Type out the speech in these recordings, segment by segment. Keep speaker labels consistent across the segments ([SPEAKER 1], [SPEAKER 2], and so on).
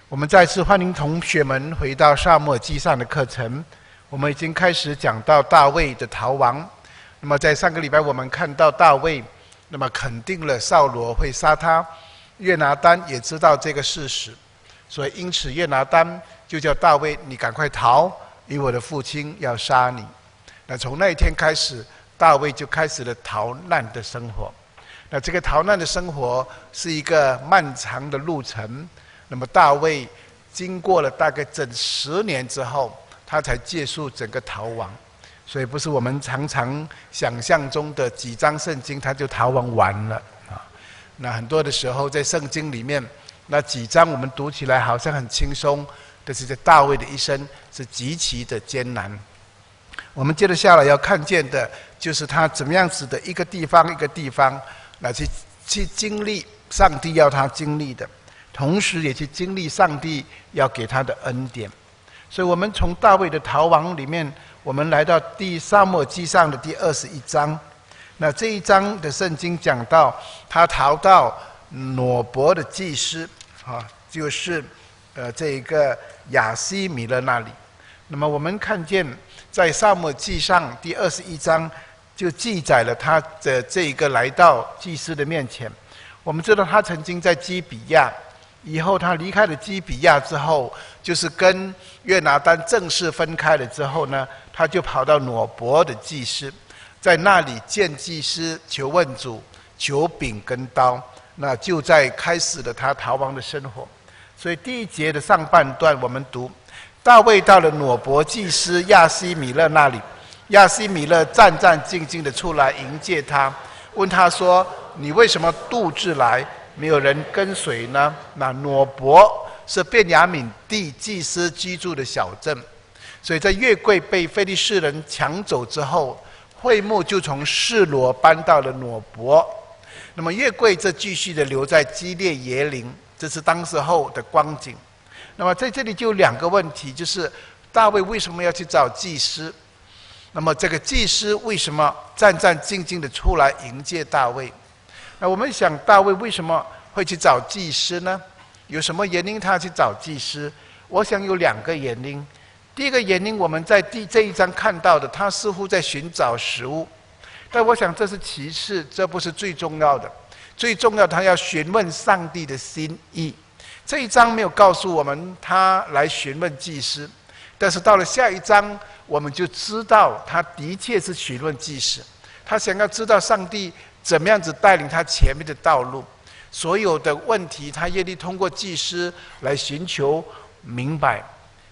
[SPEAKER 1] 我们再次欢迎同学们回到撒母耳记上的课程。我们已经开始讲到大卫的逃亡。那么在上个礼拜我们看到大卫，那么肯定了扫罗会杀他，约拿单也知道这个事实，所以因此约拿单就叫大卫，你赶快逃，因为我的父亲要杀你。那从那一天开始，大卫就开始了逃难的生活。那这个逃难的生活是一个漫长的路程。那么大卫经过了大概整10年之后，他才结束整个逃亡。所以不是我们常常想象中的几章圣经他就逃亡完了啊。那很多的时候在圣经里面，那几章我们读起来好像很轻松，但是在大卫的一生是极其的艰难。我们接着下来要看见的就是他怎么样子的一个地方一个地方来去经历上帝要他经历的，同时也去经历上帝要给他的恩典。所以我们从大卫的逃亡里面，我们来到撒母耳记上的第21章。那这一章的圣经讲到他逃到挪伯的祭司就是这一个亚西米勒那里。那么我们看见在撒母耳记上第21章就记载了他的这一个来到祭司的面前。我们知道他曾经在基比亚，以后他离开了基比亚之后，就是跟约拿单正式分开了之后呢，他就跑到挪伯的祭司，在那里见祭司，求问主，求饼跟刀。那就在开始了他逃亡的生活。所以第一节的上半段我们读，大卫到了挪伯祭司亚西米勒那里，亚西米勒战战兢兢地出来迎接他，问他说，你为什么独自来，没有人跟随呢？那挪伯是便雅悯地祭司居住的小镇，所以在约柜被非利士人抢走之后，会幕就从示罗搬到了挪伯。那么约柜这继续的留在基列耶琳，这是当时候的光景。那么在这里就有2个问题，就是大卫为什么要去找祭司？那么这个祭司为什么战战兢兢的出来迎接大卫？那我们想大卫为什么会去找祭司呢？有什么原因他去找祭司？我想有2个原因。第一个原因，我们在这一章看到的，他似乎在寻找食物，但我想这是其次，这不是最重要的。最重要，他要询问上帝的心意。这一章没有告诉我们他来询问祭司，但是到了下一章，我们就知道他的确是询问祭司。他想要知道上帝怎么样子带领他前面的道路，所有的问题他愿意通过祭司来寻求明白，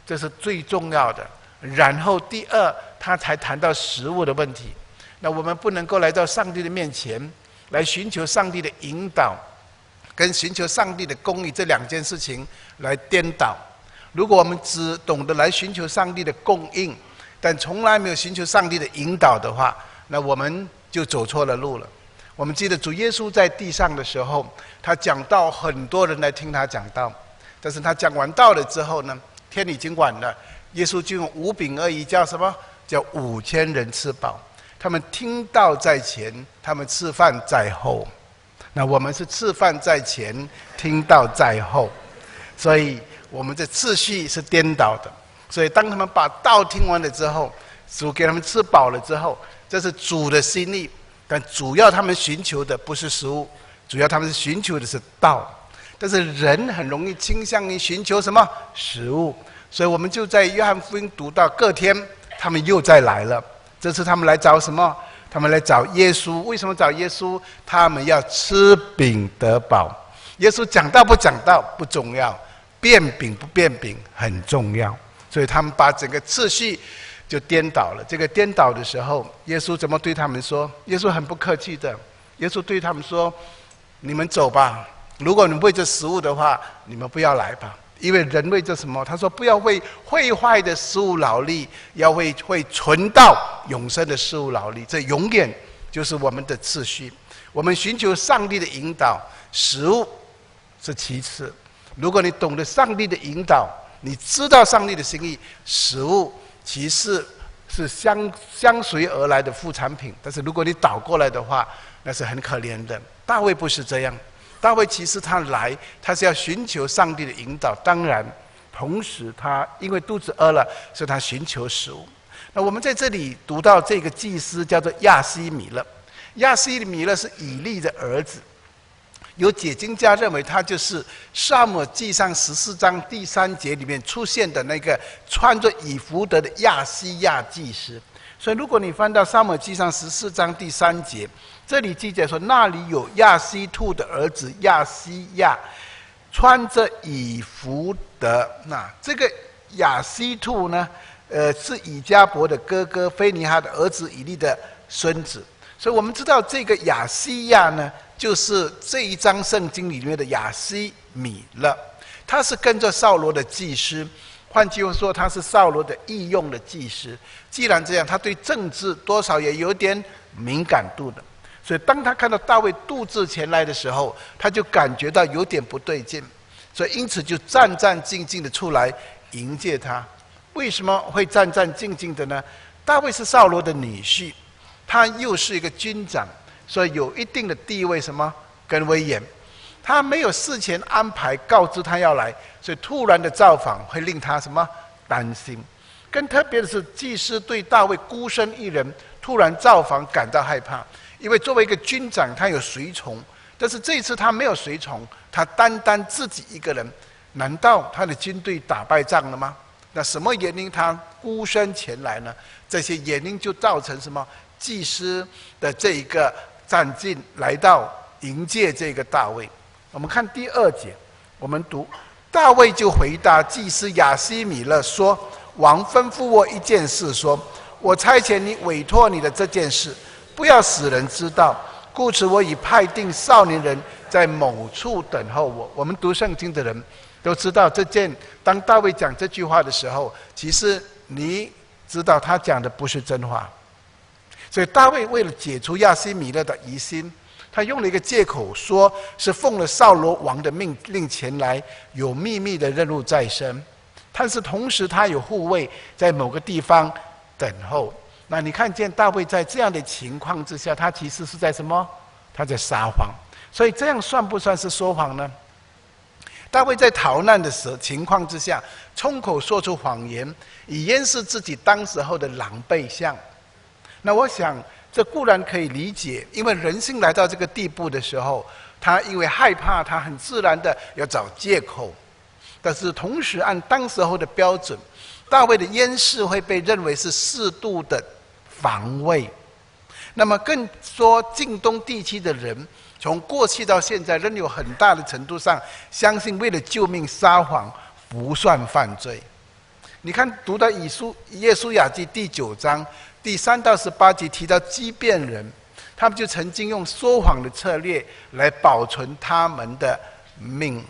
[SPEAKER 1] 这是最重要的。然后第2，他才谈到食物的问题。那我们不能够来到上帝的面前来寻求上帝的引导跟寻求上帝的公义，这2件事情来颠倒。如果我们只懂得来寻求上帝的供应，但从来没有寻求上帝的引导的话，那我们就走错了路了。我们记得主耶稣在地上的时候，他讲道，很多人来听他讲道，但是他讲完道了之后呢，天已经晚了，耶稣就用5饼2鱼叫什么？叫5000人吃饱。他们听道在前，他们吃饭在后。那我们是吃饭在前，听道在后，所以我们的次序是颠倒的。所以当他们把道听完了之后，主给他们吃饱了之后，这是主的心意。但主要他们寻求的不是食物，主要他们是寻求的是道。但是人很容易倾向于寻求什么？食物。所以我们就在约翰福音读到隔天，他们又再来了。这次他们来找什么？他们来找耶稣。为什么找耶稣？他们要吃饼得饱。耶稣讲道不讲道不重要，变饼不变饼很重要。所以他们把整个次序就颠倒了。这个颠倒的时候，耶稣怎么对他们说？耶稣很不客气的，耶稣对他们说，你们走吧，如果你们为这食物的话，你们不要来吧。因为人为这什么？他说不要为会坏的事物劳力，要为会存到永生的事物劳力。这永远就是我们的次序。我们寻求上帝的引导，食物是其次。如果你懂得上帝的引导，你知道上帝的心意，食物其实是相随而来的副产品。但是如果你倒过来的话，那是很可怜的。大卫不是这样，大卫其实他是要寻求上帝的引导，当然，同时他因为肚子饿了，所以他寻求食物。那我们在这里读到这个祭司叫做亚西米勒，亚西米勒是以利的儿子。有解经家认为他就是撒母耳记上14章第3节里面出现的那个穿着以弗得的亚西亚祭司。所以如果你翻到撒母耳记上14章第3节，这里记载说，那里有亚西兔的儿子亚西亚穿着以弗得。那这个亚西兔呢，是以迦伯的哥哥非尼哈的儿子以利的孙子。所以我们知道这个亚西亚呢，就是这一章圣经里面的亚西米勒，他是跟着扫罗的祭司，换句话说，他是扫罗的御用的祭司。既然这样，他对政治多少也有点敏感度的。所以当他看到大卫独自前来的时候，他就感觉到有点不对劲，所以因此就战战兢兢的出来迎接他。为什么会战战兢兢的呢？大卫是扫罗的女婿，他又是一个军长，所以有一定的地位，什么跟威严。他没有事前安排告知他要来，所以突然的造访会令他什么担心。更特别的是，祭司对大卫孤身一人突然造访感到害怕，因为作为一个军长，他有随从，但是这一次他没有随从，他单单自己一个人。难道他的军队打败仗了吗？那什么原因他孤身前来呢？这些原因就造成什么？祭司的这一个站进来到迎接这个大卫。我们看第2节，我们读大卫就回答祭司亚西米勒说：王吩咐我一件事，说我差遣你委托你的这件事，不要使人知道，故此我已派定少年人在某处等候我。我们读圣经的人都知道，当大卫讲这句话的时候，其实你知道他讲的不是真话。所以大卫为了解除亚西米勒的疑心，他用了一个借口，说是奉了扫罗王的命令前来，有秘密的任务在身。但是同时他有护卫在某个地方等候。那你看见大卫在这样的情况之下，他其实是在什么？他在撒谎。所以这样算不算是说谎呢？大卫在逃难的情况之下，冲口说出谎言，以掩饰自己当时候的狼狈相。那我想这固然可以理解，因为人性来到这个地步的时候，他因为害怕，他很自然的要找借口。但是同时按当时候的标准，大卫的掩饰会被认为是适度的防卫。那么更说近东地区的人，从过去到现在仍有很大的程度上相信为了救命撒谎不算犯罪。你看读到约书亚记第9章第3到18节提到基遍人，他们就曾经用说谎的策略来保存他们的命。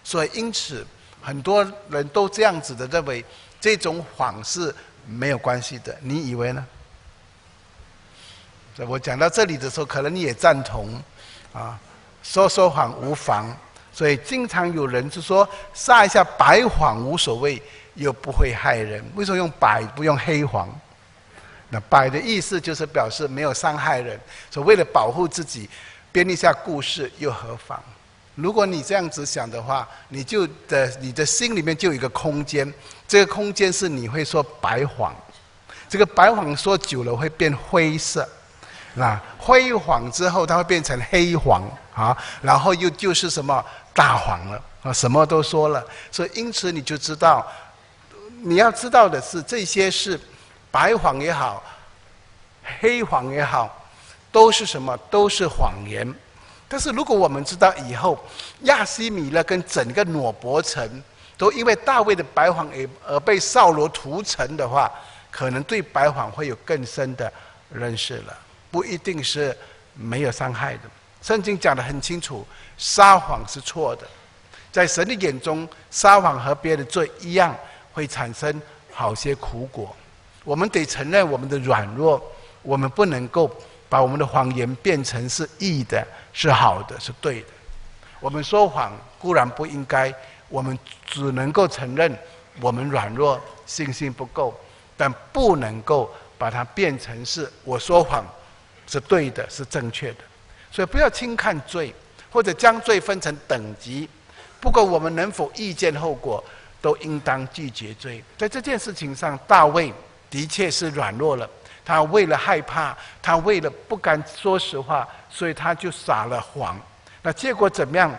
[SPEAKER 1] 所以因此很多人都这样子的认为这种谎是没有关系的。你以为呢？我讲到这里的时候，可能你也赞同啊，说谎无妨。所以经常有人就说撒一下白谎无所谓，又不会害人。为什么用白不用黑谎？那白的意思就是表示没有伤害人，所以为了保护自己，编一下故事又何妨？如果你这样子想的话，你的心里面就有一个空间，这个空间是你会说白谎，这个白谎说久了会变灰色，那灰谎之后它会变成黑谎啊，然后就是什么大谎了啊，什么都说了。所以因此你就知道，你要知道的是，这些是白谎也好，黑谎也好，都是什么？都是谎言。但是如果我们知道以后亚西米勒跟整个挪伯城都因为大卫的白谎而被扫罗屠城的话，可能对白谎会有更深的认识了，不一定是没有伤害的。圣经讲得很清楚，撒谎是错的，在神的眼中，撒谎和别的罪一样，会产生好些苦果。我们得承认我们的软弱，我们不能够把我们的谎言变成是义的，是好的，是对的。我们说谎固然不应该，我们只能够承认我们软弱，信心不够，但不能够把它变成是我说谎是对的，是正确的。所以不要轻看罪，或者将罪分成等级，不管我们能否预见后果，都应当拒绝罪。在这件事情上，大卫的确是软弱了，他为了害怕，他为了不敢说实话，所以他就撒了谎。那结果怎么样？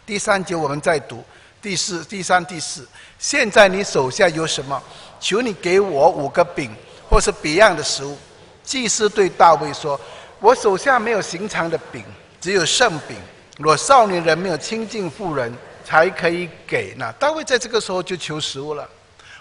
[SPEAKER 1] 第3节我们再读第3、第4。现在你手下有什么？求你给我5个饼，或是别样的食物。祭司对大卫说：我手下没有寻常的饼，只有圣饼。若少年人没有亲近妇人，才可以给。那大卫在这个时候就求食物了。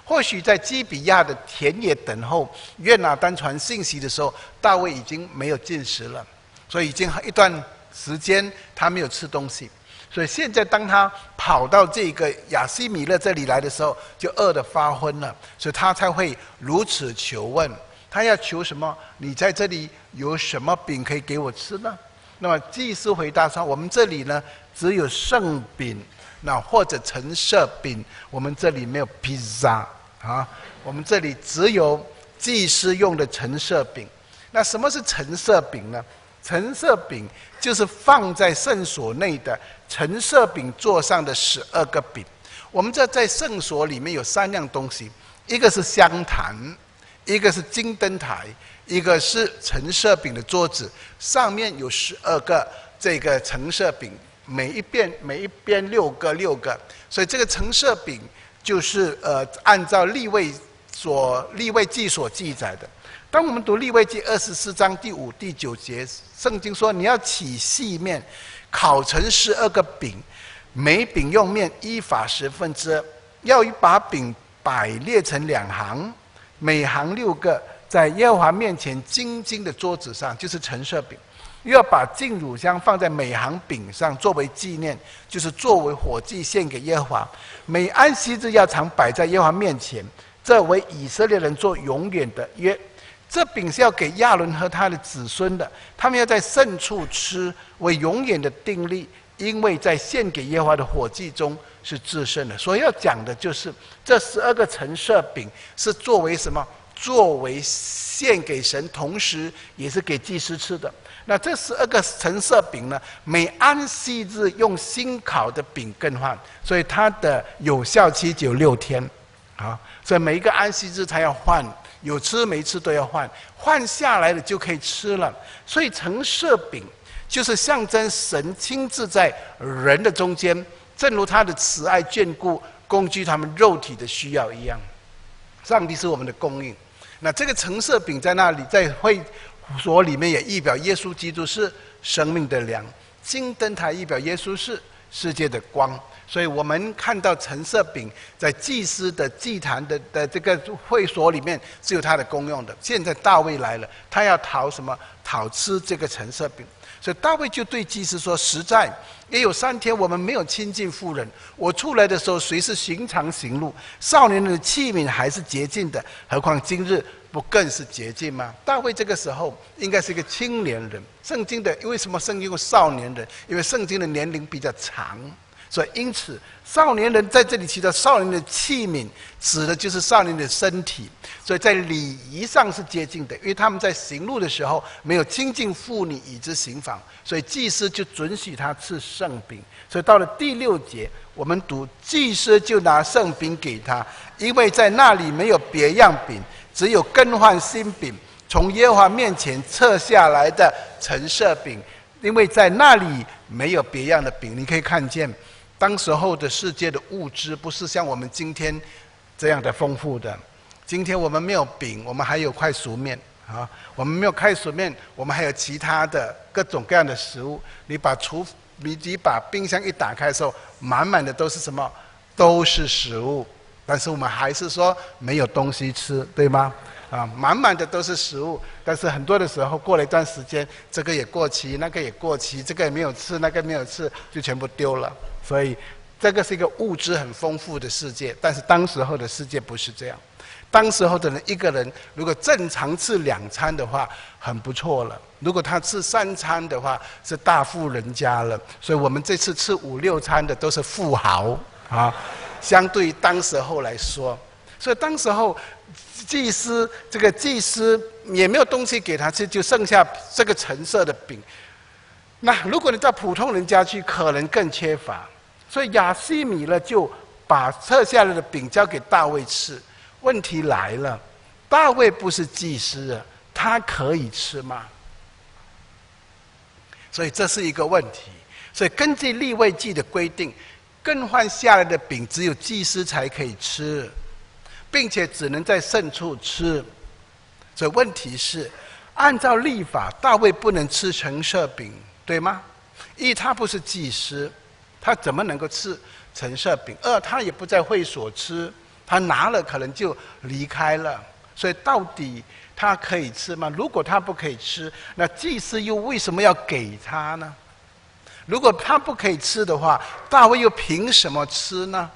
[SPEAKER 1] 或许在基比亚的田野等候约拿单传信息的时候，大卫已经没有进食了，所以已经一段时间他没有吃东西。所以现在当他跑到这个亚西米勒这里来的时候，就饿得发昏了，所以他才会如此求问。他要求什么？你在这里有什么饼可以给我吃呢？那么祭司回答说：我们这里呢只有圣饼，那或者陈设饼，我们这里没有披萨啊，我们这里只有祭司用的陈设饼。那什么是陈设饼呢？陈设饼就是放在圣所内的陈设饼座上的12个饼。我们在圣所里面有3样东西，一个是香坛，一个是金灯台，一个是陈设饼的桌子，上面有12个这个陈设饼，每一边6个，所以这个陈设饼就是按照利未记所记载的。当我们读利未记24章第5、第9节，圣经说你要起细面，烤成12个饼，每饼用面依法2/10，要把饼摆列成2行，每行6个，在耶和华面前金的桌子上，就是陈设饼。又要把净乳香放在每行饼上，作为纪念，就是作为火祭献给耶和华。每安息日要常摆在耶和华面前，这为以色列人做永远的约。这饼是要给亚伦和他的子孙的，他们要在圣处吃，为永远的定例，因为在献给耶和华的火祭中是至圣的。所以要讲的就是这12个陈设饼是作为什么？作为献给神，同时也是给祭司吃的。那这12个陈设饼呢，每安息日用新烤的饼更换，所以它的有效期只有6天啊，所以每一个安息日才要换，有吃没吃都要换，换下来了就可以吃了。所以陈设饼就是象征神亲自在人的中间，正如他的慈爱眷顾供居他们肉体的需要一样。上帝是我们的供应。那这个陈设饼在那里，在会所里面也预表耶稣基督是生命的粮，金灯台预表耶稣是世界的光。所以我们看到陈设饼在祭司的祭坛的这个会所里面是有它的功用的。现在大卫来了，他要讨什么？讨吃这个陈设饼。所以大卫就对祭司说：实在也有3天我们没有亲近妇人，我出来的时候虽是寻常行路，少年人的器皿还是洁净的，何况今日不更是洁净吗？大卫这个时候应该是一个青年人。圣经的为什么圣经用少年人？因为圣经的年龄比较长，所以因此少年人在这里提到少年的器皿，指的就是少年的身体。所以在礼仪上是接近的，因为他们在行路的时候没有亲近妇女以之行房，所以祭司就准许他吃圣饼。所以到了第6节，我们读祭司就拿圣饼给他，因为在那里没有别样饼，只有更换新饼，从耶和华面前撤下来的陈设饼，因为在那里没有别样的饼。你可以看见当时候的世界的物质不是像我们今天这样的丰富的。今天我们没有饼，我们还有块熟面啊；我们没有块熟面，我们还有其他的各种各样的食物。你把冰箱一打开的时候，满满的都是什么？都是食物。但是我们还是说没有东西吃，对吗？啊，满满的都是食物，但是很多的时候过了一段时间，这个也过期，那个也过期，这个也没有吃，那个没有吃，就全部丢了。所以这个是一个物质很丰富的世界，但是当时候的世界不是这样。当时候的人，一个人如果正常吃2餐的话，很不错了；如果他吃3餐的话，是大富人家了。所以我们这次吃5、6餐的都是富豪啊，相对于当时候来说。所以当时候祭司也没有东西给他吃，就剩下这个陈设的饼。那如果你到普通人家去，可能更缺乏。所以亚西米勒就把撤下来的饼交给大卫吃。问题来了，大卫不是祭司啊，他可以吃吗？所以这是一个问题。所以根据利未记的规定，更换下来的饼只有祭司才可以吃，并且只能在圣处吃。所以问题是，按照律法，大卫不能吃陈设饼，对吗？一，他不是祭司，他怎么能够吃陈设饼？二，他也不在会所吃，他拿了可能就离开了。所以到底他可以吃吗？如果他不可以吃，那祭司又为什么要给他呢？如果他不可以吃的话，大卫又凭什么吃呢？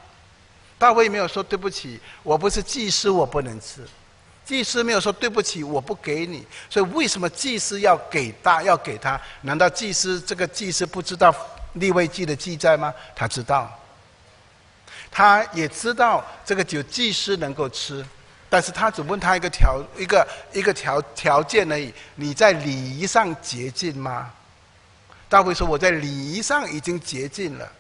[SPEAKER 1] 大卫没有说对不起，我不是祭司，我不能吃。祭司没有说对不起，我不给你。所以为什么祭司要给他？难道这个祭司不知道利未记的记载吗？他知道，他也知道这个只有祭司能够吃，但是他只问他一个条件而已：你在礼仪上洁净吗？大卫说：“我在礼仪上已经洁净了。”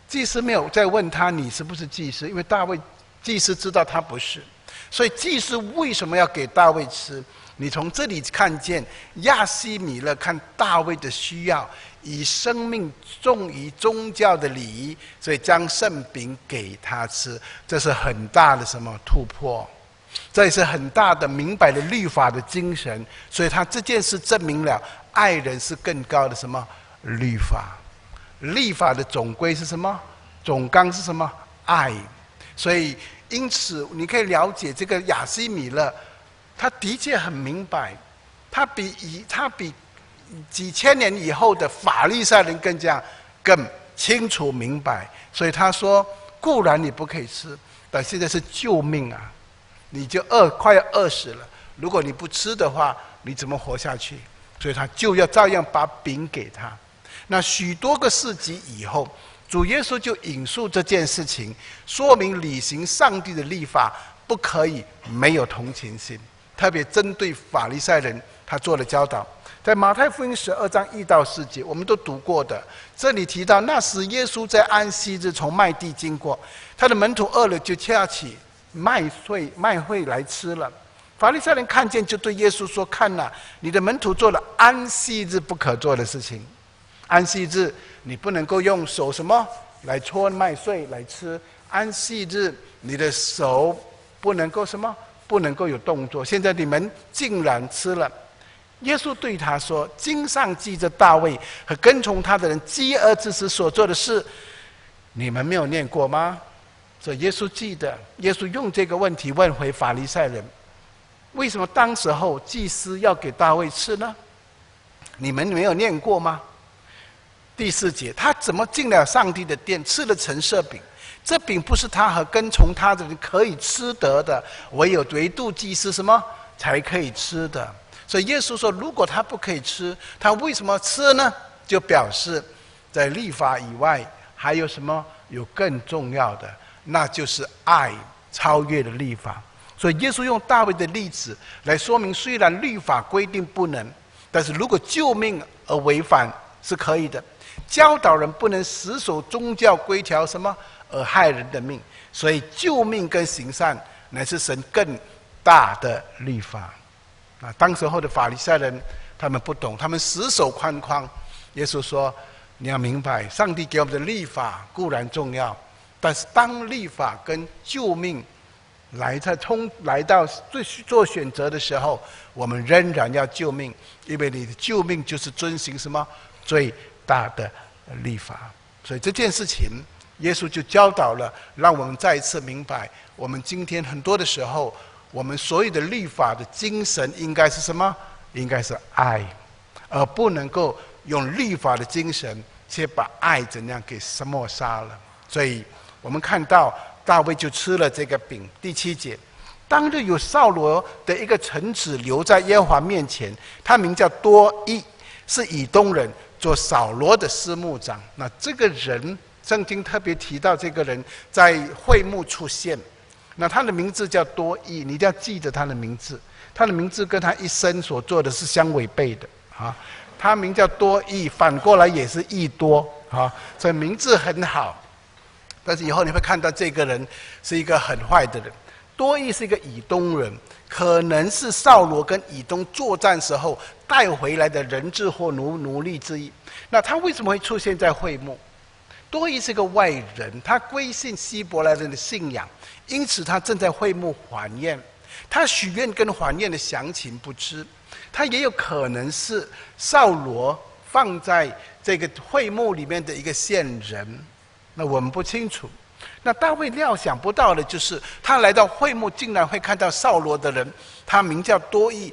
[SPEAKER 1] 祭司没有再问他你是不是祭司，因为祭司知道他不是。所以祭司为什么要给大卫吃？你从这里看见亚西米勒看大卫的需要，以生命重于宗教的礼仪，所以将圣饼给他吃。这是很大的什么突破？这也是很大的明白了律法的精神。所以他这件事证明了爱人是更高的什么律法？律法的总归是什么？总纲是什么？爱。所以因此你可以了解这个亚西米勒，他的确很明白，他比几千年以后的法利赛人更清楚明白。所以他说：固然你不可以吃，但现在是救命啊！你就快要饿死了，如果你不吃的话，你怎么活下去？所以他就要照样把饼给他。那许多个世纪以后，主耶稣就引述这件事情，说明履行上帝的律法不可以没有同情心，特别针对法利赛人，他做了教导。在马太福音12章1到4节，我们都读过的。这里提到，那时耶稣在安息日从麦地经过，他的门徒饿了，就掐起麦穗来吃了。法利赛人看见，就对耶稣说：“看哪，你的门徒做了安息日不可做的事情。安息日你不能够用手什么来搓麦穗来吃。安息日你的手不能够什么，不能够有动作。现在你们竟然吃了。”耶稣对他说：“经上记着大卫和跟从他的人饥饿之时所做的事，你们没有念过吗？”所以耶稣记得，耶稣用这个问题问回法利赛人：为什么当时候祭司要给大卫吃呢？你们没有念过吗？第4节，他怎么进了上帝的殿，吃了陈设饼？这饼不是他和跟从他的人可以吃得的，唯独祭司什么才可以吃的。所以耶稣说，如果他不可以吃，他为什么吃呢？就表示在律法以外还有什么有更重要的，那就是爱超越了律法。所以耶稣用大卫的例子来说明，虽然律法规定不能，但是如果救命而违反是可以的。教导人不能死守宗教规条什么而害人的命。所以救命跟行善乃是神更大的律法。当时候的法利赛人他们不懂，他们死守框框。耶稣说，你要明白，上帝给我们的律法固然重要，但是当律法跟救命来到做选择的时候，我们仍然要救命，因为你的救命就是遵行什么最大的律法。所以这件事情耶稣就教导了，让我们再一次明白，我们今天很多的时候，我们所有的律法的精神应该是什么？应该是爱，而不能够用律法的精神却把爱怎样给抹杀了。所以我们看到大卫就吃了这个饼。第7节，当日有扫罗的一个臣子留在耶和华面前，他名叫多益，是以东人，做扫罗的司牧长。那这个人圣经特别提到，这个人在会幕出现，那他的名字叫多益，你一定要记得他的名字。他的名字跟他一生所做的是相违背的啊。他名叫多益，反过来也是益多啊，所以名字很好。但是以后你会看到这个人是一个很坏的人。多益是一个以东人，可能是扫罗跟以东作战时候带回来的人质或奴隶之一。那他为什么会出现在会幕？多益是个外人，他归信希伯来人的信仰，因此他正在会幕还愿。他许愿跟还愿的详情不知，他也有可能是扫罗放在这个会幕里面的一个线人，那我们不清楚。那大卫料想不到的就是，他来到会幕，竟然会看到扫罗的人，他名叫多益，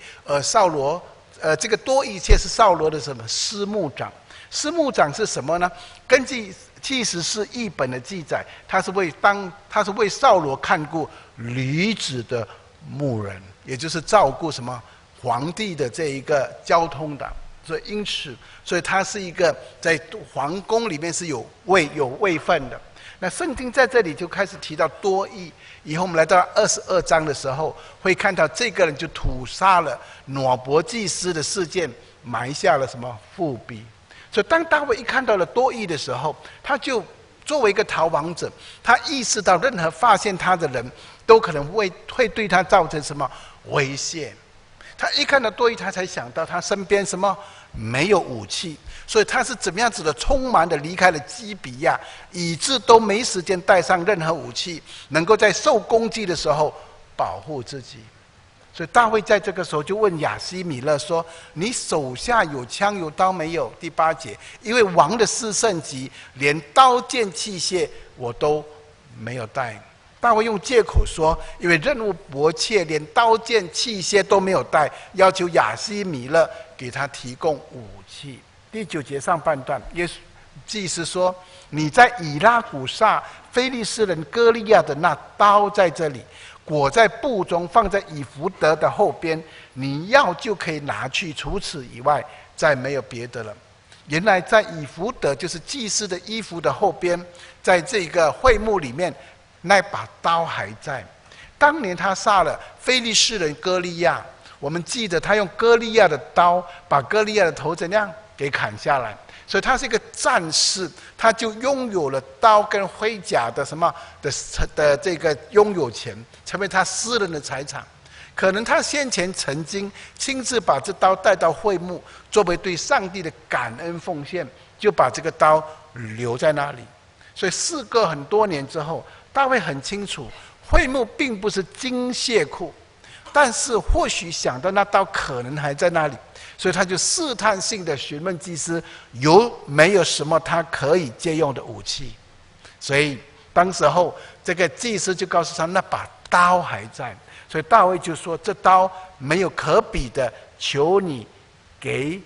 [SPEAKER 1] 这个多益却是扫罗的什么司牧长？司牧长是什么呢？根据祭司是译本的记载，他是为扫罗看顾驴子的牧人，也就是照顾什么皇帝的这一个交通的。所以他是一个在皇宫里面是有位分的。那圣经在这里就开始提到多益，以后我们来到22章的时候，会看到这个人就屠杀了挪伯祭司的事件，埋下了什么伏笔。所以当大卫一看到了多益的时候，他就作为一个逃亡者，他意识到任何发现他的人都可能会对他造成什么威胁。他一看到多益，他才想到他身边什么没有武器，所以他是怎么样子的匆忙的离开了基比亚，以致都没时间带上任何武器，能够在受攻击的时候保护自己。所以大卫在这个时候就问亚西米勒说：“你手下有枪有刀没有？”第8节，因为王的四圣级，连刀剑器械我都没有带。大卫用借口说，因为任务迫切，连刀剑器械都没有带，要求亚西米勒给他提供武器。第9节上半段，祭司说：“你在以拉古撒非利士人歌利亚的那刀在这里，裹在布中，放在以弗得的后边，你要就可以拿去，除此以外再没有别的了。”原来在以弗得就是祭司的衣服的后边，在这个会幕里面，那把刀还在。当年他杀了非利士人歌利亚，我们记得他用歌利亚的刀把歌利亚的头怎样给砍下来，所以他是一个战士，他就拥有了刀跟盔甲的什么的这个拥有权，成为他私人的财产。可能他先前曾经亲自把这刀带到会幕，作为对上帝的感恩奉献，就把这个刀留在那里。所以事隔很多年之后，大卫很清楚，会幕并不是金械库，但是或许想到那刀可能还在那里，所以他就试探性的询问祭司有没有什么他可以借用的武器。所以当时候这个祭司就告诉他那把刀还在，所以大卫就说：“这刀没有可比的，求你给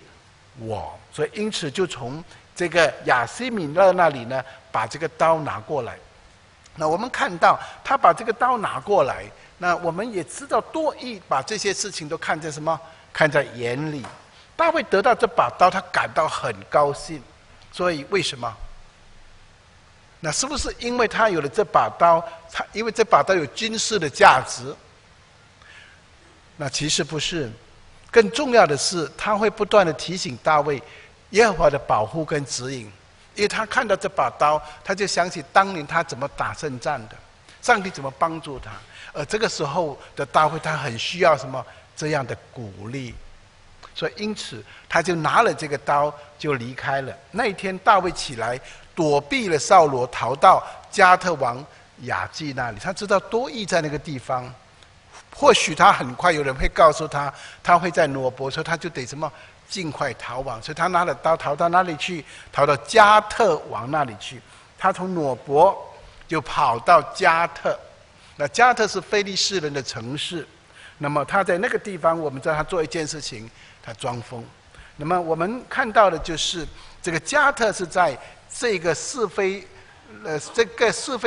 [SPEAKER 1] 我。”所以因此就从这个亚西米勒那里呢，把这个刀拿过来。那我们看到他把这个刀拿过来，那我们也知道多益把这些事情都看在什么？看在眼里。大卫得到这把刀，他感到很高兴。所以为什么？那是不是因为他有了这把刀？因为这把刀有军事的价值？那其实不是。更重要的是，他会不断的提醒大卫耶和华的保护跟指引。因为他看到这把刀，他就想起当年他怎么打胜仗的，上帝怎么帮助他。而这个时候的大卫，他很需要什么这样的鼓励，所以因此他就拿了这个刀就离开了。那一天大卫起来躲避了扫罗，逃到加特王雅季那里。他知道多益在那个地方，或许他很快有人会告诉他，他会在挪伯，所以他就得什么尽快逃亡。所以他拿了刀逃到哪里去？逃到加特王那里去。他从挪伯就跑到加特，那加特是非利士人的城市。那么他在那个地方，我们知道他做一件事情，他装疯。那么我们看到的就是这个加特是在这个是非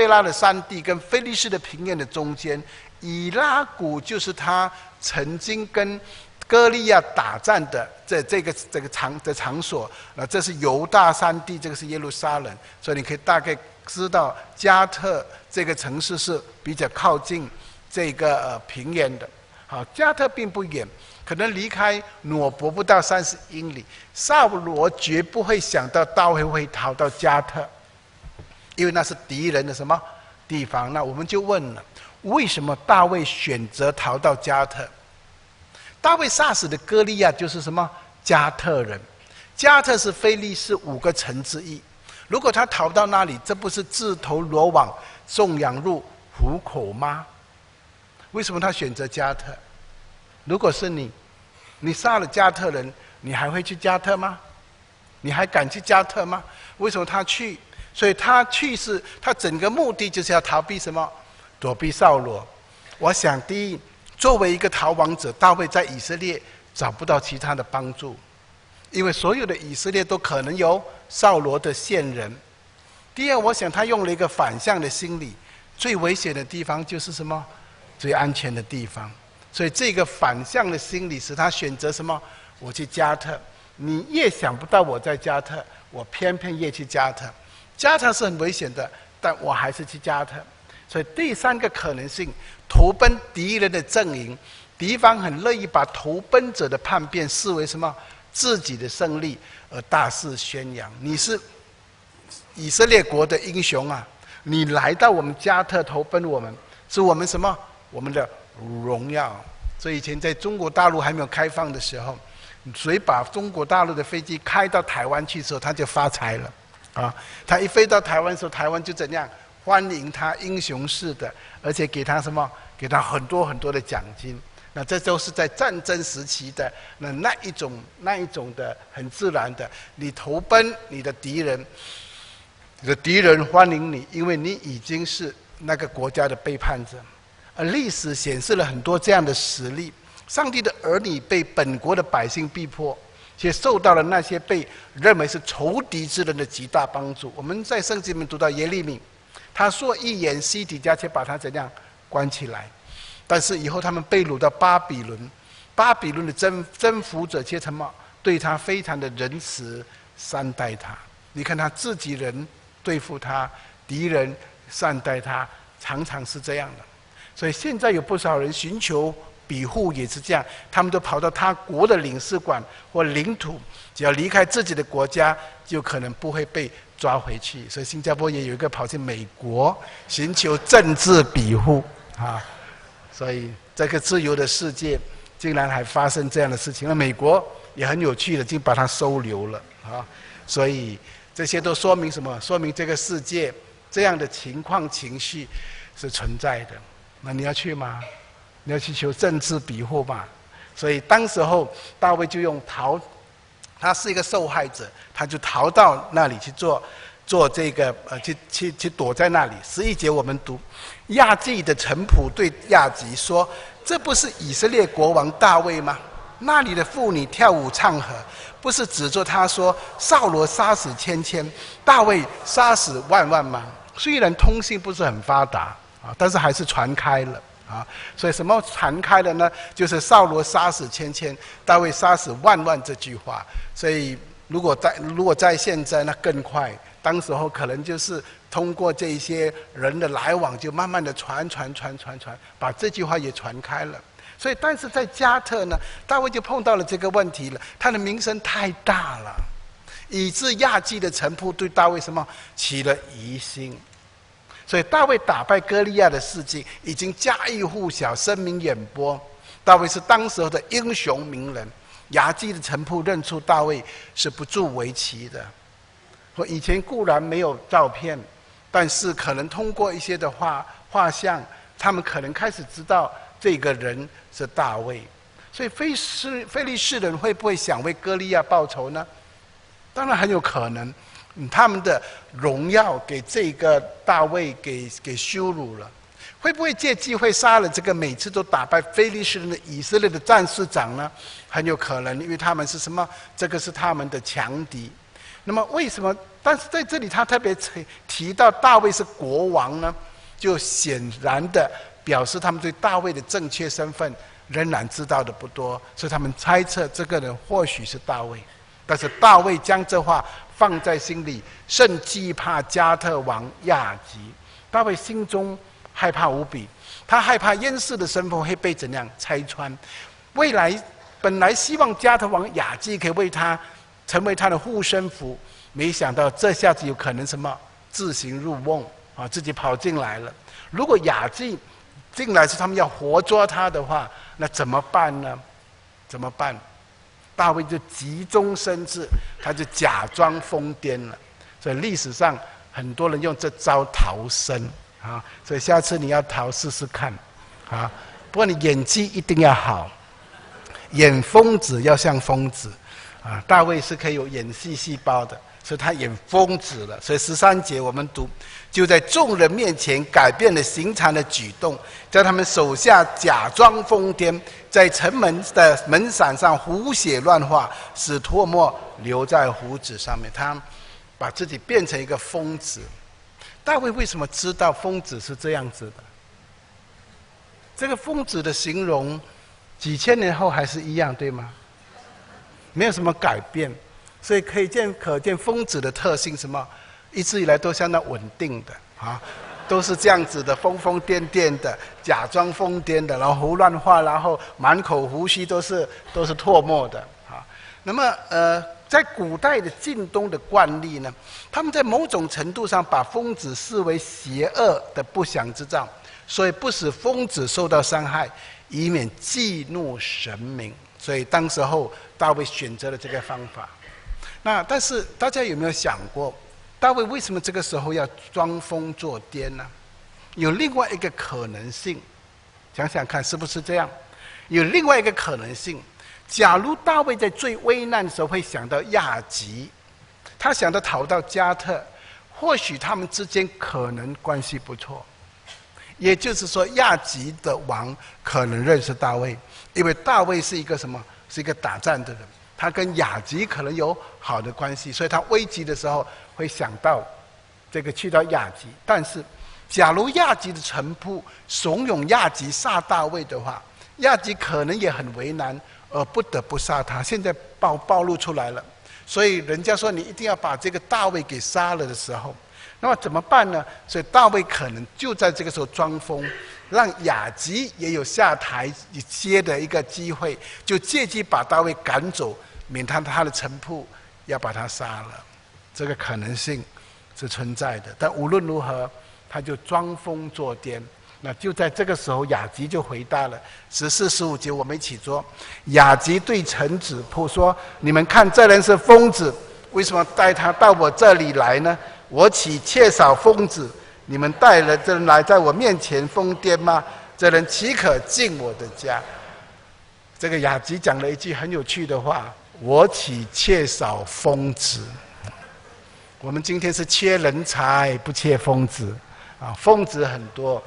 [SPEAKER 1] 拉的山地跟非利士的平原的中间。以拉谷就是他曾经跟歌利亚打战的这个场所。这是犹大山地，这个是耶路撒冷，所以你可以大概知道加特这个城市是比较靠近这个平原的。好，加特并不远，可能离开挪伯不到30英里。扫罗绝不会想到大卫会逃到加特，因为那是敌人的什么地方？那我们就问了，为什么大卫选择逃到加特？大卫杀死的歌利亚就是什么？加特人。加特是非利士5个城之一。如果他逃到那里，这不是自投罗网、送羊入虎口吗？为什么他选择加特？如果是你，你杀了加特人，你还会去加特吗？你还敢去加特吗？为什么他去？所以他去是他整个目的就是要逃避什么？躲避扫罗。我想第一，作为一个逃亡者，大卫在以色列找不到其他的帮助，因为所有的以色列都可能有扫罗的线人。第二，我想他用了一个反向的心理，最危险的地方就是什么？最安全的地方。所以这个反向的心理使他选择什么？我去加特。你越想不到我在加特，我偏偏越去加特。加特是很危险的，但我还是去加特。所以第三个可能性，投奔敌人的阵营，敌方很乐意把投奔者的叛变视为什么？自己的胜利，而大肆宣扬。你是以色列国的英雄啊！你来到我们加特投奔我们，是我们什么？我们的荣耀。所以以前在中国大陆还没有开放的时候，谁把中国大陆的飞机开到台湾去的时候，他就发财了啊！他一飞到台湾的时候，台湾就怎样欢迎他，英雄式的，而且给他什么？给他很多很多的奖金。那这都是在战争时期的那一种的很自然的，你投奔你的敌人，你的敌人欢迎你，因为你已经是那个国家的背叛者。而历史显示了很多这样的实例，上帝的儿女被本国的百姓逼迫，却受到了那些被认为是仇敌之人的极大帮助。我们在圣经里面读到耶利米，他说预言西底家，却把他怎样关起来。但是以后他们被掳到巴比伦，巴比伦的征服者却什么？对他非常的仁慈善待他。你看他自己人对付他，敌人善待他，常常是这样的。所以现在有不少人寻求庇护也是这样，他们都跑到他国的领事馆或领土，只要离开自己的国家，就可能不会被抓回去。所以新加坡也有一个跑去美国寻求政治庇护啊。所以这个自由的世界竟然还发生这样的事情，那美国也很有趣的，就把它收留了啊。所以这些都说明什么？说明这个世界这样的情况情绪是存在的。那你要去吗？你要去求政治庇护吗？所以当时候大卫就用逃，他是一个受害者，他就逃到那里去做这个去躲在那里。11节我们读，亚基的臣仆对亚吉说：“这不是以色列国王大卫吗？那里的妇女跳舞唱和，不是指着他说扫罗杀死千千，大卫杀死万万吗？”虽然通信不是很发达啊，但是还是传开了啊。所以什么传开了呢？就是扫罗杀死千千，大卫杀死万万这句话。所以如果在现在，那更快。当时候可能就是通过这一些人的来往，就慢慢的传，把这句话也传开了。所以，但是在加特呢，大卫就碰到了这个问题了，他的名声太大了，以致亚基的臣仆对大卫什么起了疑心。所以大卫打败歌利亚的事迹已经家喻户晓，声名远播。大卫是当时候的英雄名人，亚基的臣仆认出大卫是不足为奇的。以前固然没有照片，但是可能通过一些的画像，他们可能开始知道这个人是大卫。所以非利士人会不会想为歌利亚报仇呢？当然很有可能。他们的荣耀给这个大卫给羞辱了，会不会借机会杀了这个每次都打败非利士人的以色列的战士长呢？很有可能，因为他们是什么？这个是他们的强敌。那么为什么？但是在这里他特别提到大卫是国王呢？就显然的表示他们对大卫的正确身份仍然知道的不多，所以他们猜测这个人或许是大卫。但是大卫将这话放在心里，甚惧怕加特王亚吉。大卫心中害怕无比，他害怕燕氏的身份会被怎样拆穿。未来本来希望加特王亚基可以为他成为他的护身符，没想到这下子有可能什么自行入瓮啊，自己跑进来了。如果亚基进来是他们要活捉他的话，那怎么办呢？怎么办？大卫就急中生智，他就假装疯癫了。所以历史上很多人用这招逃生啊，所以下次你要逃试试看啊。不过你演技一定要好，演疯子要像疯子啊。大卫是可以有演戏细胞的，所以他演疯子了。所以13节我们读，就在众人面前改变了寻常的举动，在他们手下假装疯癫，在城门的门伞上胡写乱画，使唾沫留在胡子上面。他把自己变成一个疯子。大卫为什么知道疯子是这样子的？这个疯子的形容几千年后还是一样，对吗？没有什么改变。所以可见疯子的特性什么？一直以来都相当稳定的啊，都是这样子的，疯疯癫癫的，假装疯癫的，然后胡乱画，然后满口胡须都是唾沫的啊。那么在古代的晋东的惯例呢，他们在某种程度上把疯子视为邪恶的不祥之兆，所以不使疯子受到伤害，以免激怒神明。所以当时候大卫选择了这个方法。那但是大家有没有想过，大卫为什么这个时候要装疯作癫呢？有另外一个可能性，想想看是不是这样？有另外一个可能性，假如大卫在最危难的时候会想到亚吉，他想到逃到加特，或许他们之间可能关系不错。也就是说，亚吉的王可能认识大卫，因为大卫是一个什么？是一个打战的人，他跟亚吉可能有好的关系，所以他危急的时候会想到这个去到亚吉。但是，假如亚吉的臣仆怂恿亚吉杀大卫的话，亚吉可能也很为难，而不得不杀他。现在暴露出来了，所以人家说你一定要把这个大卫给杀了的时候，那么怎么办呢？所以大卫可能就在这个时候装疯，让亚吉也有下台阶的一个机会，就借机把大卫赶走，免他的臣仆要把他杀了。这个可能性是存在的。但无论如何，他就装疯作癫。那就在这个时候，亚吉就回答了。14、15节我们一起做。亚吉对臣子仆说：“你们看，这人是疯子，为什么带他到我这里来呢？我岂缺少疯子？你们带了这人来，在我面前疯癫吗？这人岂可进我的家？”这个亚吉讲了一句很有趣的话：“我岂缺少疯子？”我们今天是缺人才，不缺疯子啊！疯子很多。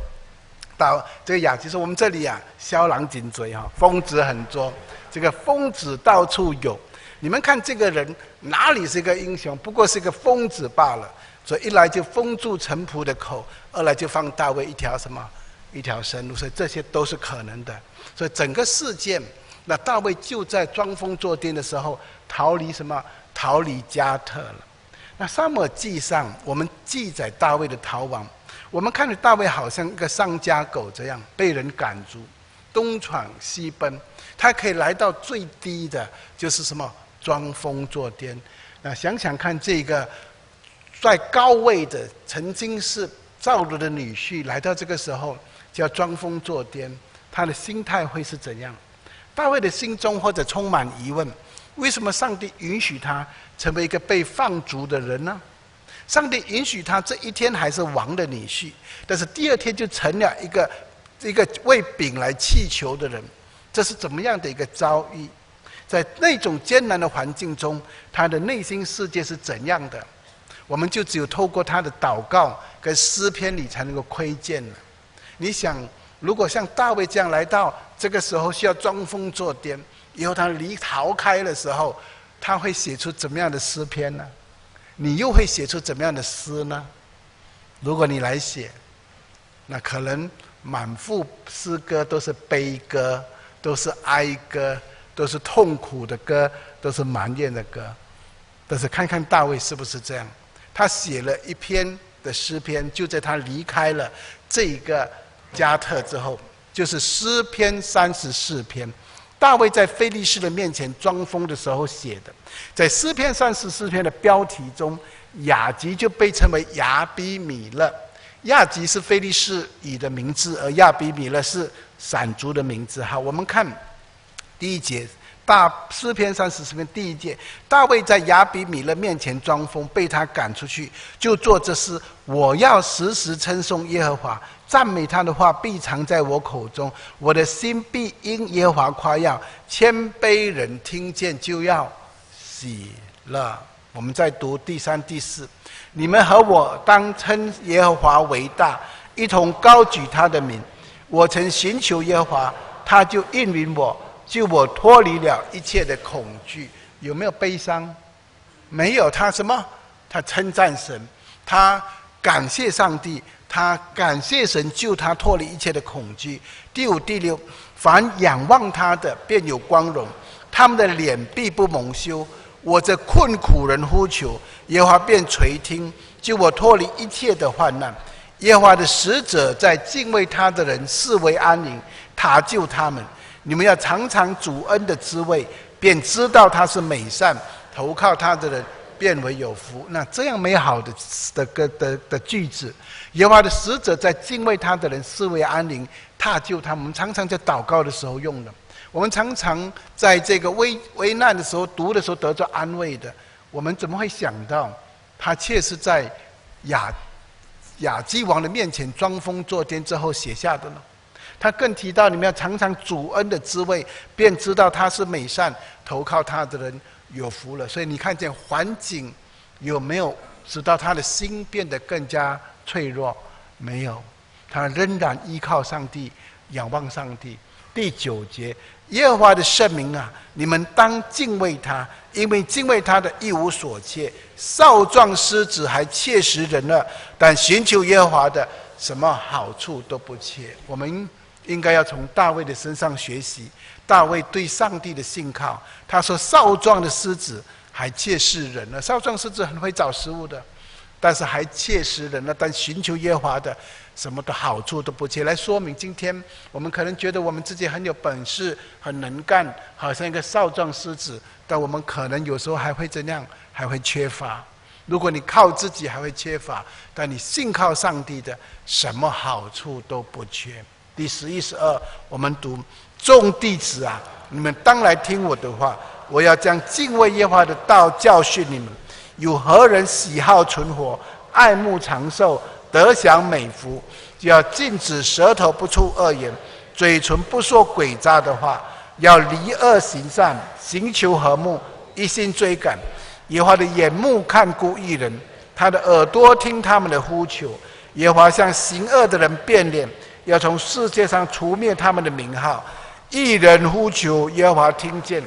[SPEAKER 1] 到这个亚吉说：“我们这里啊，枭郎紧追哈，疯子很多，这个疯子到处有。你们看这个人哪里是一个英雄？不过是一个疯子罢了。所以一来就封住臣仆的口，二来就放大卫一条生路。所以这些都是可能的。所以整个事件，那大卫就在装疯作癫的时候逃离什么？逃离加特了。那撒母耳记上我们记载大卫的逃亡。我们看着大卫好像一个丧家狗这样被人赶逐，东闯西奔。他可以来到最低的，就是什么？装疯作癫。那想想看，这个在高位的曾经是扫罗的女婿，来到这个时候就要装疯作癫，他的心态会是怎样？大卫的心中或者充满疑问：为什么上帝允许他成为一个被放逐的人呢？上帝允许他这一天还是王的女婿，但是第二天就成了一个为饼来祈求的人，这是怎么样的一个遭遇？在那种艰难的环境中，他的内心世界是怎样的？我们就只有透过他的祷告跟诗篇里才能够窥见了。你想，如果像大卫这样来到这个时候需要装疯作癫，以后他逃开的时候，他会写出怎么样的诗篇呢？你又会写出怎么样的诗呢？如果你来写，那可能满腹诗歌都是悲歌，都是哀歌，都是痛苦的歌，都是埋怨的歌。但是看看大卫是不是这样？他写了一篇的诗篇，就在他离开了这个加特之后，就是诗篇34篇。大卫在非利士的面前装疯的时候写的。在诗篇34篇的标题中，雅吉就被称为亚比米勒。亚吉是非利士语的名字，而亚比米勒是闪族的名字。好，我们看第1节，诗篇34篇第1节，大卫在亚比米勒面前装疯，被他赶出去，就做这事：我要时时称颂耶和华，赞美他的话必常在我口中，我的心必因耶和华夸耀，谦卑人听见就要喜乐。我们再读第3、第4，你们和我当称耶和华为大，一同高举他的名。我曾寻求耶和华，他就应允我，救我脱离了一切的恐惧。有没有悲伤？没有。他什么？他称赞神，他感谢上帝，他感谢神救他脱离一切的恐惧。第5、第6，凡仰望他的便有光荣，他们的脸必不蒙羞。我这困苦人呼求，耶和华便垂听，救我脱离一切的患难。耶和华的使者在敬畏他的人视为安宁，他救他们。你们要尝尝主恩的滋味，便知道他是美善，投靠他的人变为有福。那这样美好的句子，耶和华的使者在敬畏他的人视为安宁，他救他们。我们常常在祷告的时候用的，我们常常在这个危难的时候读的时候得到安慰的。我们怎么会想到他却是在亚基王的面前装疯作癫之后写下的呢？他更提到你们要尝尝主恩的滋味，便知道他是美善，投靠他的人有福了。所以你看见环境有没有使到他的心变得更加脆弱？没有，他仍然依靠上帝，仰望上帝。第9节，耶和华的圣名啊，你们当敬畏他，因为敬畏他的一无所缺。少壮狮子还切食人了，但寻求耶和华的，什么好处都不缺。我们应该要从大卫的身上学习，大卫对上帝的信靠。他说少壮的狮子还切食人了，少壮狮子很会找食物的，但是还切食人了，但寻求耶和华的，什么的好处都不缺。来说明今天我们可能觉得我们自己很有本事，很能干，好像一个少壮狮子，但我们可能有时候还会怎样？还会缺乏。如果你靠自己还会缺乏，但你信靠上帝的，什么好处都不缺。第11、12，我们读：众弟子啊，你们当来听我的话，我要将敬畏耶和华的道教训你们。有何人喜好存活，爱慕长寿，得享美福？就要禁止舌头不出恶言，嘴唇不说诡诈的话，要离恶行善，行求和睦，一心追赶。耶和华的眼目看顾义人，他的耳朵听他们的呼求。耶和华向行恶的人变脸，要从世界上除灭他们的名号。义人呼求，耶和华听见，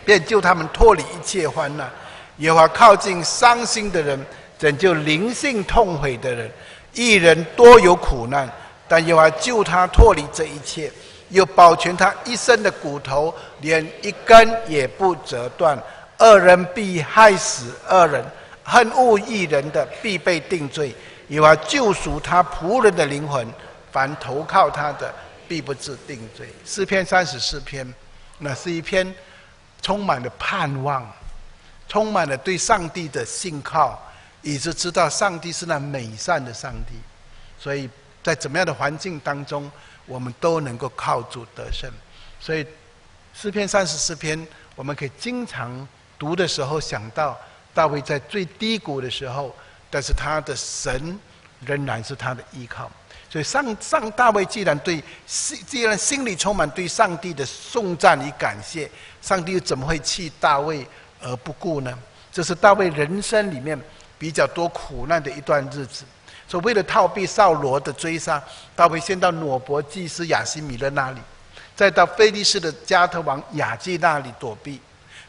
[SPEAKER 1] 便救他们脱离一切患难。耶和华靠近伤心的人，拯救灵性痛悔的人。义人多有苦难，但耶和华救他脱离这一切，又保全他一生的骨头，连一根也不折断。恶人必害死恶人，恨恶义人的必被定罪。耶和华救赎他仆人的灵魂，凡投靠他的必不致定罪。诗篇34篇，那是一篇充满了盼望，充满了对上帝的信靠，以致知道上帝是那美善的上帝。所以在怎么样的环境当中，我们都能够靠主得胜。所以诗篇34篇，我们可以经常读的时候想到大卫在最低谷的时候，但是他的神仍然是他的依靠。所以大卫既然心里充满对上帝的颂赞与感谢，上帝又怎么会弃大卫而不顾呢？这是大卫人生里面比较多苦难的一段日子。所以为了逃避扫罗的追杀，大卫先到挪伯祭司亚西米勒那里，再到非利士的加特王亚基那里躲避。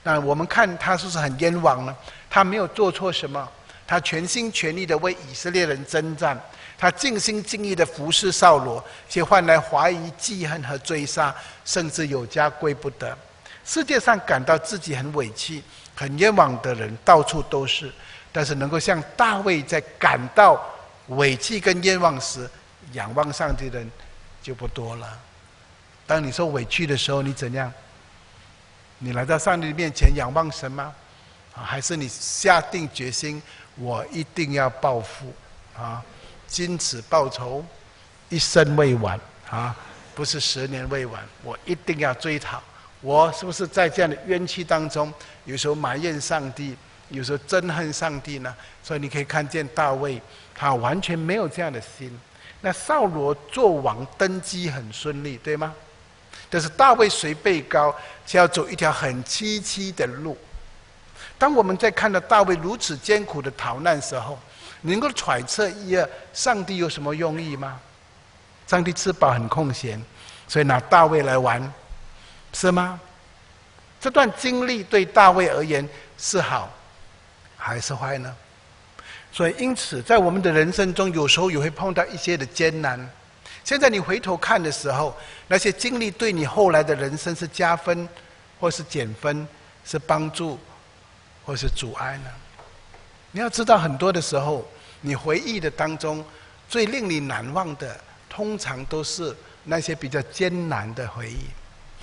[SPEAKER 1] 那我们看他是不是很冤枉呢？他没有做错什么，他全心全力的为以色列人征战，他尽心尽意的服侍扫罗，却换来怀疑、记恨和追杀，甚至有家归不得。世界上感到自己很委屈、很冤枉的人到处都是，但是能够像大卫在感到委屈跟冤枉时仰望上帝的人就不多了。当你受委屈的时候，你怎样？你来到上帝的面前仰望神吗？还是你下定决心，我一定要报复今此报仇，一生未晚不是10年未晚，我一定要追讨。我是不是在这样的冤屈当中，有时候埋怨上帝，有时候憎恨上帝呢？所以你可以看见大卫，他完全没有这样的心。那扫罗做王登基很顺利，对吗？但是大卫随被膏，却要走一条很崎岖的路。当我们在看到大卫如此艰苦的逃难时候，你能够揣测一二，上帝有什么用意吗？上帝吃饱很空闲，所以拿大卫来玩，是吗？这段经历对大卫而言是好还是坏呢？所以因此在我们的人生中，有时候也会碰到一些的艰难。现在你回头看的时候，那些经历对你后来的人生是加分或是减分，是帮助或是阻碍呢？你要知道，很多的时候你回忆的当中最令你难忘的，通常都是那些比较艰难的回忆，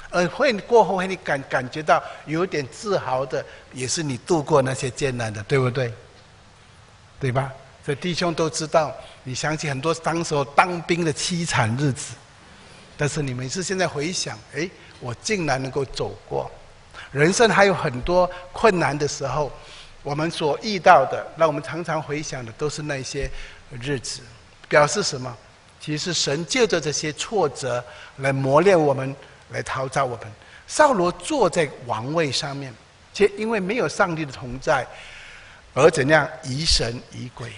[SPEAKER 1] 而会过后会你感觉到有点自豪的，也是你度过那些艰难的，对不对？对吧？所以弟兄都知道，你想起很多当时候当兵的凄惨日子，但是你每次现在回想，我竟然能够走过。人生还有很多困难的时候，我们所遇到的，让我们常常回想的，都是那些日子。表示什么？其实神借着这些挫折来磨练我们，来陶造我们。扫罗坐在王位上面，却因为没有上帝的同在，而怎样疑神疑鬼。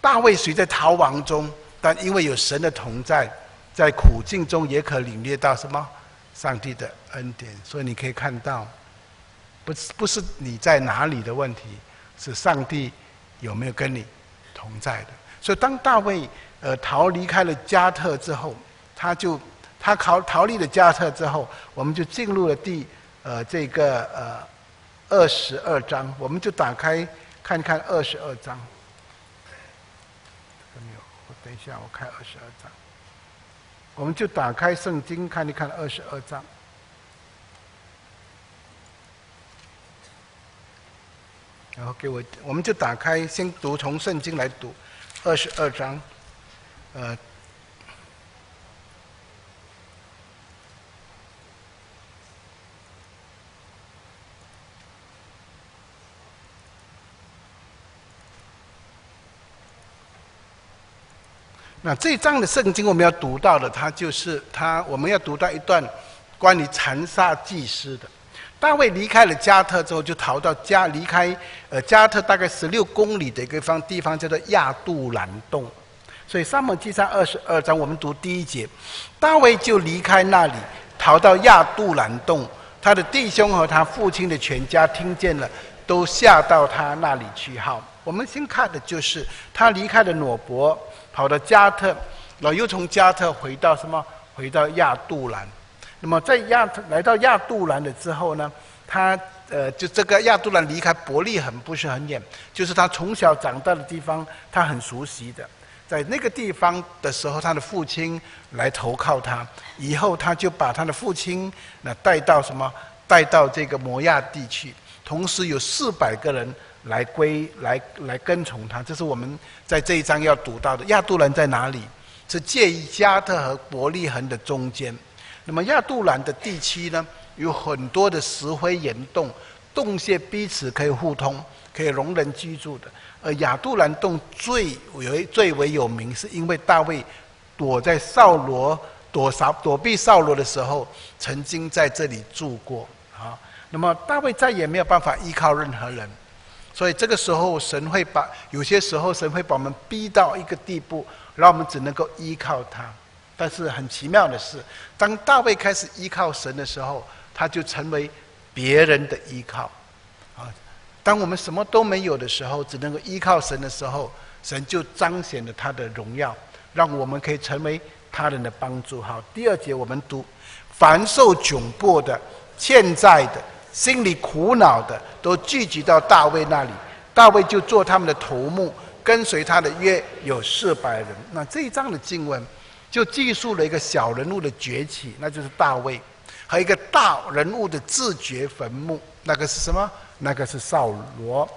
[SPEAKER 1] 大卫虽在逃亡中，但因为有神的同在，在苦境中也可领略到什么？上帝的恩典。所以你可以看到，不是你在哪里的问题，是上帝有没有跟你同在的。所以当大卫离开了加特之后，他逃离了加特之后，我们就进入了22章，我们就打开看看22章。等一下，我开22章。我们就打开圣经看一看22章。然后我们就打开，先读从圣经来读22章。那这一章的圣经我们要读到的，我们要读到一段关于残杀祭司的。大卫离开了加特之后，就逃到离开加特大概16公里的一个地方叫做亚杜兰洞。所以撒母耳记上22章，我们读第1节，大卫就离开那里，逃到亚杜兰洞。他的弟兄和他父亲的全家听见了，都下到他那里去。好，我们先看的就是他离开了挪伯，跑到加特，然后又从加特回到什么？回到亚杜兰。那么在来到亚杜兰了之后呢，他就这个亚杜兰离开伯利恒不是很远，就是他从小长大的地方，他很熟悉的。在那个地方的时候，他的父亲来投靠他，以后他就把他的父亲带到什么？带到这个摩亚地去，同时有400个人来跟从他。这是我们在这一章要读到的。亚杜兰在哪里？是介于加特和伯利恒的中间。那么亚杜兰的地区呢，有很多的石灰岩洞，洞穴彼此可以互通，可以容人居住的。而亚杜兰洞最为有名，是因为大卫躲避扫罗的时候，曾经在这里住过啊。那么大卫再也没有办法依靠任何人，所以这个时候有些时候神会把我们逼到一个地步，让我们只能够依靠他。但是很奇妙的是，当大卫开始依靠神的时候，他就成为别人的依靠啊。当我们什么都没有的时候，只能够依靠神的时候，神就彰显了他的荣耀，让我们可以成为他人的帮助。好，第2节我们读：凡受窘迫的、欠债的、心里苦恼的，都聚集到大卫那里，大卫就做他们的头目，跟随他的约有400人。那这一章的经文就记述了一个小人物的崛起，那就是大卫。和一个大人物的自掘坟墓。那个是什么？那个是扫罗。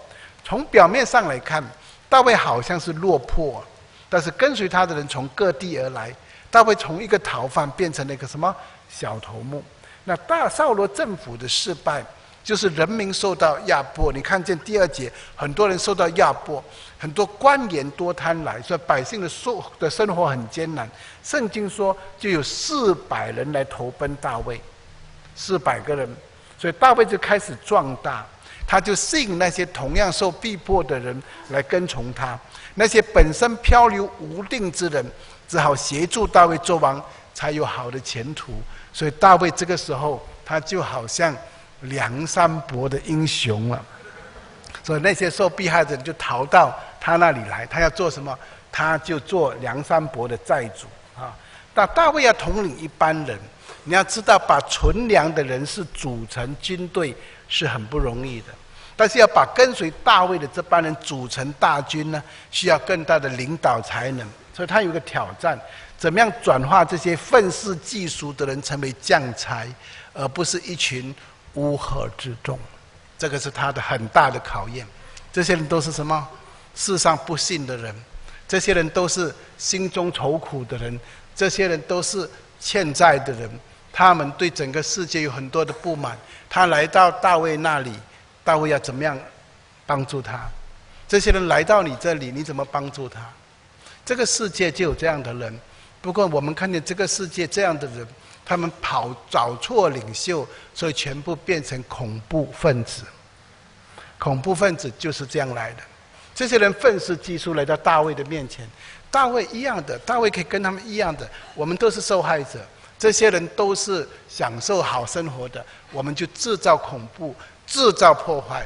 [SPEAKER 1] 从表面上来看，大卫好像是落魄，但是跟随他的人从各地而来。大卫从一个逃犯变成了一个什么小头目？那扫罗政府的失败，就是人民受到压迫。你看见第2节，很多人受到压迫，很多官员多贪来，所以百姓的生活很艰难。圣经说，就有400人来投奔大卫，400个人，所以大卫就开始壮大。他就吸引那些同样受逼迫的人来跟从他，那些本身漂流无定之人，只好协助大卫做王，才有好的前途。所以大卫这个时候，他就好像梁山伯的英雄了。所以那些受迫害的人就逃到他那里来，他要做什么？他就做梁山伯的寨主啊。那大卫要统领一般人，你要知道，把纯良的人士组成军队是很不容易的，但是要把跟随大卫的这帮人组成大军呢，需要更大的领导才能。所以他有一个挑战，怎么样转化这些愤世嫉俗的人成为将才，而不是一群乌合之众。这个是他的很大的考验。这些人都是什么？世上不幸的人，这些人都是心中愁苦的人，这些人都是欠债的人，他们对整个世界有很多的不满。他来到大卫那里，大卫要怎么样帮助他？这些人来到你这里，你怎么帮助他？这个世界就有这样的人。不过我们看见这个世界这样的人，他们找错领袖，所以全部变成恐怖分子。恐怖分子就是这样来的。这些人愤世嫉俗来到大卫的面前，大卫一样的，大卫可以跟他们一样的，我们都是受害者。这些人都是享受好生活的，我们就制造恐怖，制造破坏。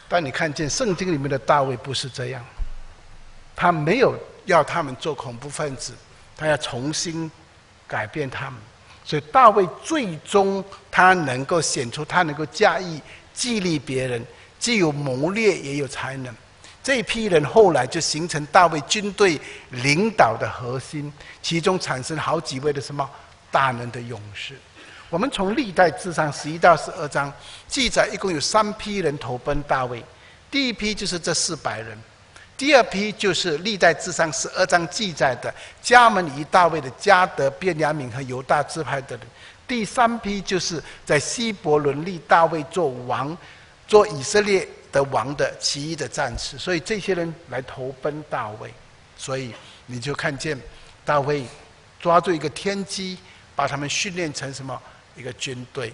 [SPEAKER 1] 但你看见圣经里面的大卫不是这样，他没有要他们做恐怖分子，他要重新改变他们。所以大卫最终他能够显出，他能够加以激励别人，既有谋略也有才能。这一批人后来就形成大卫军队领导的核心，其中产生好几位的什么大能的勇士。我们从历代志上11到12章记载，一共有3批人投奔大卫。第一批就是这400人，第二批就是历代志上12章记载的加门以大卫的迦得、便雅悯和犹大支派的人。第3批就是在希伯伦立大卫做王，做以色列的王的其余的战士。所以这些人来投奔大卫，所以你就看见大卫抓住一个天机，把他们训练成什么？一个军队。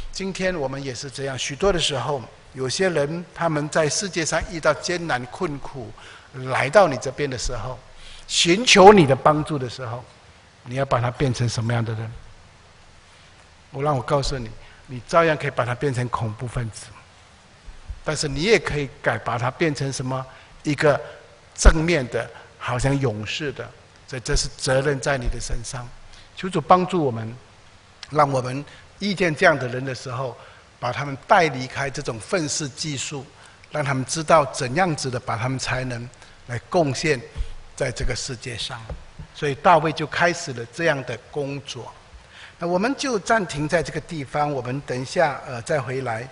[SPEAKER 1] 今天我们也是这样，许多的时候，有些人他们在世界上遇到艰难困苦，来到你这边的时候，寻求你的帮助的时候，你要把他变成什么样的人？我告诉你，你照样可以把他变成恐怖分子，但是你也可以把他变成什么？一个正面的，好像勇士的。所以这是责任在你的身上。求主帮助我们，让我们遇见这样的人的时候，把他们带离开这种愤世嫉俗，让他们知道怎样子的把他们才能来贡献在这个世界上。所以大卫就开始了这样的工作。那我们就暂停在这个地方，我们等一下再回来。